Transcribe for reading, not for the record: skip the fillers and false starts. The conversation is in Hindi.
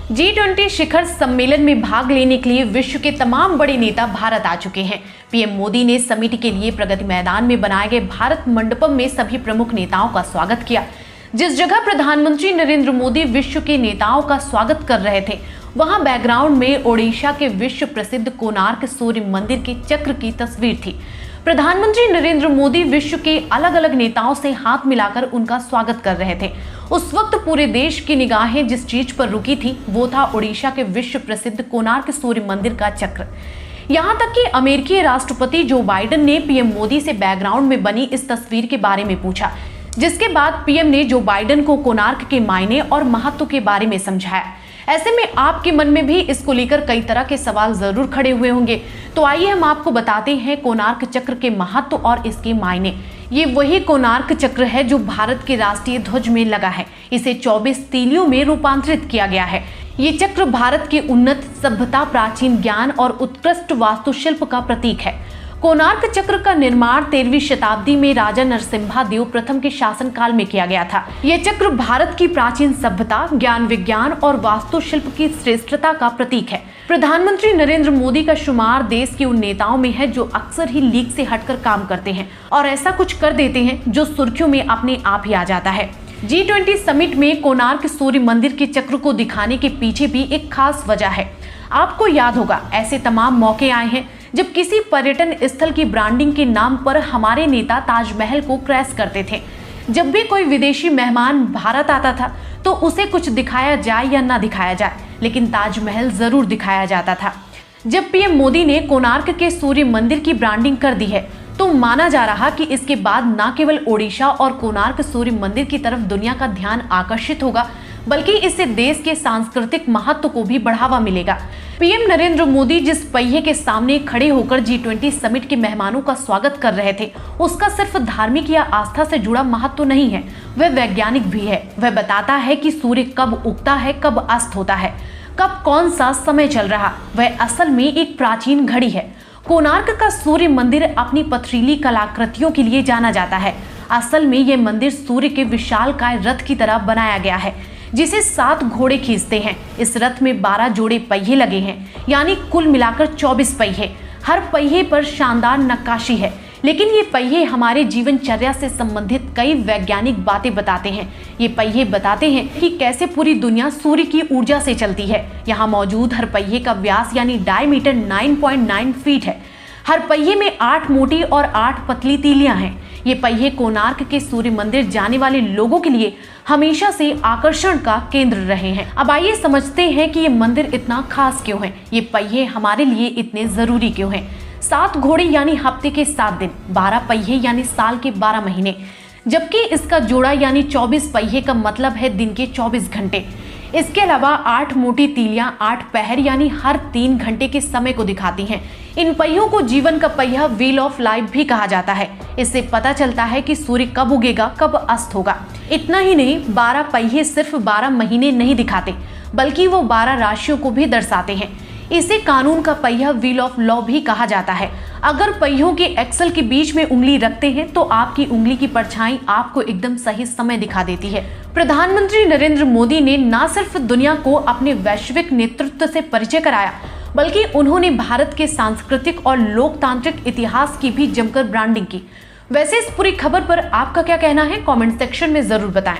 G20 शिखर सम्मेलन में भाग लेने के लिए विश्व के तमाम बड़े नेता भारत आ चुके हैं। पीएम मोदी ने समिट के लिए प्रगति मैदान में बनाए गए भारत मंडपम में सभी प्रमुख नेताओं का स्वागत किया। जिस जगह प्रधानमंत्री नरेंद्र मोदी विश्व के नेताओं का स्वागत कर रहे थे, वहां बैकग्राउंड में ओडिशा के विश्व प्रसिद्ध कोणार्क सूर्य मंदिर के चक्र की तस्वीर थी। प्रधानमंत्री नरेंद्र मोदी विश्व के अलग अलग नेताओं से हाथ मिलाकर उनका स्वागत कर रहे थे। उस वक्त पूरे देश की निगाहें जिस चीज पर रुकी थी वो था ओडिशा के विश्व प्रसिद्ध कोणार्क सूर्य मंदिर का चक्र। यहाँ तक कि अमेरिकी राष्ट्रपति जो बाइडेन ने पीएम मोदी से बैकग्राउंड में बनी इस तस्वीर के बारे में पूछा, जिसके बाद पीएम ने जो बाइडेन को कोणार्क के मायने और महत्व के बारे में समझाया। ऐसे में आपके मन में भी इसको लेकर कई तरह के सवाल जरूर खड़े हुए होंगे, तो आइए हम आपको बताते हैं कोणार्क चक्र के महत्व और इसके मायने। ये वही कोणार्क चक्र है जो भारत के राष्ट्रीय ध्वज में लगा है। इसे 24 तीलियों में रूपांतरित किया गया है। ये चक्र भारत के उन्नत सभ्यता, प्राचीन ज्ञान और उत्कृष्ट वास्तुशिल्प का प्रतीक है। कोणार्क चक्र का निर्माण 13वीं शताब्दी में राजा नरसिम्हा देव प्रथम के शासनकाल में किया गया था। यह चक्र भारत की प्राचीन सभ्यता, ज्ञान विज्ञान और वास्तुशिल्प की श्रेष्ठता का प्रतीक है। प्रधानमंत्री नरेंद्र मोदी का शुमार देश के उन नेताओं में है जो अक्सर ही लीक से हटकर काम करते हैं और ऐसा कुछ कर देते हैं जो सुर्खियों में अपने आप ही आ जाता है। G20 समिट में कोणार्क सूर्य मंदिर के चक्र को दिखाने के पीछे भी एक खास वजह है। आपको याद होगा, ऐसे तमाम मौके आए हैं जब किसी पर्यटन स्थल की ब्रांडिंग के नाम पर हमारे नेता ताजमहल को क्रैश करते थे। जब भी कोई विदेशी मेहमान भारत आता था तो उसे कुछ दिखाया जाए या ना दिखाया जाए, लेकिन ताजमहल जरूर दिखाया जाता था। जब पीएम मोदी ने कोणार्क के सूर्य मंदिर की ब्रांडिंग कर दी है तो माना जा रहा कि इसके बाद न केवल ओडिशा और कोणार्क सूर्य मंदिर की तरफ दुनिया का ध्यान आकर्षित होगा, बल्कि इससे देश के सांस्कृतिक महत्व को भी बढ़ावा मिलेगा। पीएम नरेंद्र मोदी जिस पहिए के सामने खड़े होकर G20 समिट के मेहमानों का स्वागत कर रहे थे, उसका सिर्फ धार्मिक या आस्था से जुड़ा महत्व नहीं है, वह वैज्ञानिक भी है। वह बताता है कि सूर्य कब उगता है, कब अस्त होता है, कब कौन सा समय चल रहा। वह असल में एक प्राचीन घड़ी है। कोणार्क का सूर्य मंदिर अपनी पथरीली कलाकृतियों के लिए जाना जाता है। असल में यह मंदिर सूर्य के विशालकाय रथ की तरह बनाया गया है, जिसे 7 घोड़े खींचते हैं। इस रथ में 12 जोड़े पहिए लगे हैं, यानी कुल मिलाकर 24 पहिए। हर पहिए पर शानदार नक्काशी है, लेकिन ये पहिए हमारे जीवनचर्या से संबंधित कई वैज्ञानिक बातें बताते हैं। ये पहिए बताते हैं कि कैसे पूरी दुनिया सूर्य की ऊर्जा से चलती है। यहाँ मौजूद हर पहिए का व्यास यानी डायमीटर 9.9 फीट है। हर पहिए में 8 मोटी और 8 पतली तीलियां हैं। ये पहिए कोणार्क के सूर्य मंदिर जाने वाले लोगों के लिए हमेशा से आकर्षण का केंद्र रहे हैं। अब आइए समझते हैं कि ये मंदिर इतना खास क्यों है, ये पहिए हमारे लिए इतने जरूरी क्यों हैं। 7 घोड़े यानी हफ्ते के 7 दिन, 12 पहिए यानी साल के 12 महीने, जबकि इसका जोड़ा यानी 24 पहिए का मतलब है दिन के 24 घंटे। इसके अलावा 8 मोटी तीलियां 8 पहर यानी हर 3 घंटे के समय को दिखाती हैं। इन पहियों को जीवन का पहिया, व्हील ऑफ लाइफ भी कहा जाता है। इससे पता चलता है कि सूर्य कब उगेगा, कब अस्त होगा। इतना ही नहीं, 12 पहिए सिर्फ 12 महीने नहीं दिखाते, बल्कि वो 12 राशियों को भी दर्शाते हैं। इसे कानून का पहिया, व्हील ऑफ लॉ भी कहा जाता है। अगर पहियों के एक्सल के बीच में उंगली रखते हैं तो आपकी उंगली की परछाई आपको एकदम सही समय दिखा देती है। प्रधानमंत्री नरेंद्र मोदी ने न सिर्फ दुनिया को अपने वैश्विक नेतृत्व से परिचय कराया, बल्कि उन्होंने भारत के सांस्कृतिक और लोकतांत्रिक इतिहास की भी जमकर ब्रांडिंग की। वैसे इस पूरी खबर पर आपका क्या कहना है, कमेंट सेक्शन में जरूर बताएं।